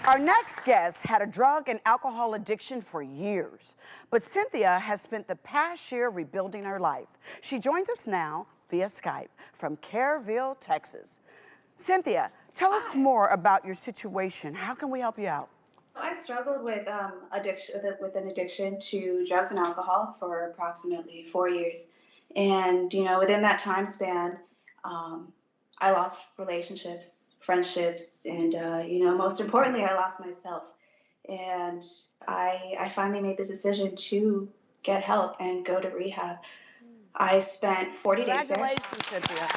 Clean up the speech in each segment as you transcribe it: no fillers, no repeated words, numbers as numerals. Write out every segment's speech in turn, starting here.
Our next guest had a drug and alcohol addiction for years, but Cynthia has spent the past year rebuilding her life. She joins us now via Skype from Kerrville, Texas. Cynthia, tell us more about your situation. How can we help you out? I struggled with an addiction to drugs and alcohol for approximately 4 years. And, within that time span, I lost relationships, friendships, and, most importantly, I lost myself. And I finally made the decision to get help and go to rehab. I spent 40 days there. Congratulations, Cynthia.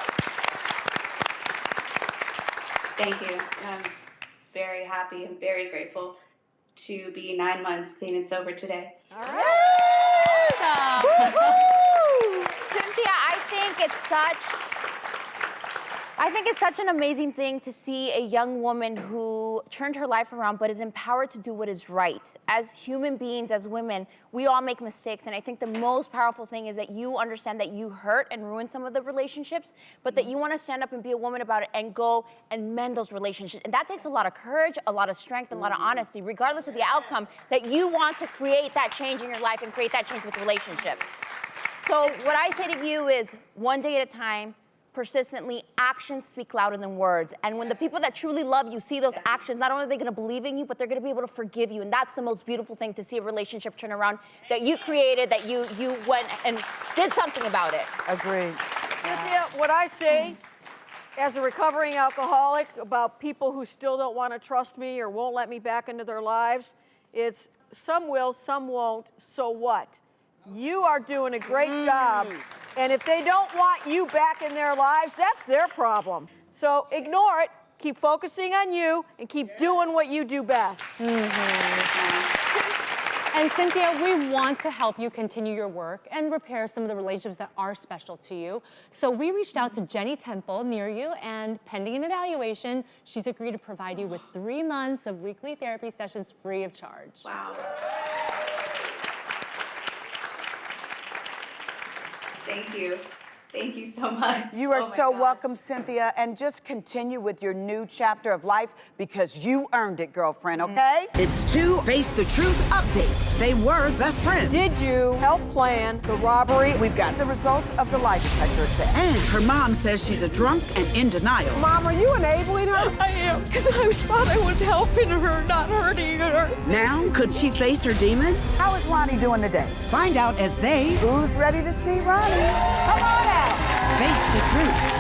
Thank you. I'm very happy and very grateful to be 9 months clean and sober today. All right. Cynthia, I think it's such an amazing thing to see a young woman who turned her life around but is empowered to do what is right. As human beings, as women, we all make mistakes, and I think the most powerful thing is that you understand that you hurt and ruin some of the relationships, but that you want to stand up and be a woman about it and go and mend those relationships. And that takes a lot of courage, a lot of strength, and a lot of honesty, regardless of the outcome, that you want to create that change in your life and create that change with relationships. So what I say to you is, one day at a time, persistently, actions speak louder than words. And when the people that truly love you see those actions, not only are they going to believe in you, but they're going to be able to forgive you. And that's the most beautiful thing, to see a relationship turn around that you created, that you went and did something about it. Agreed. Cynthia, what I say as a recovering alcoholic about people who still don't want to trust me or won't let me back into their lives, it's some will, some won't, so what? You are doing a great job, and if they don't want you back in their lives, that's their problem. So ignore it, keep focusing on you, and keep doing what you do best. And Cynthia, we want to help you continue your work and repair some of the relationships that are special to you. So we reached out to Jenny Temple near you, and pending an evaluation, she's agreed to provide you with 3 months of weekly therapy sessions free of charge. Wow. Thank you. Thank you so much. You are Oh my so gosh. welcome, Cynthia, and just continue with your new chapter of life because you earned it, girlfriend, okay? It's 2 Face the Truth updates. They were best friends. Did you help plan the robbery? We've got the results of the lie detector test. And her mom says she's a drunk and in denial. Mom, are you enabling her? I am, because I thought I was helping her, not hurting her. Now, could she face her demons? How is Ronnie doing today? Find out as they... Who's ready to see Ronnie? Come on out! Face the Truth.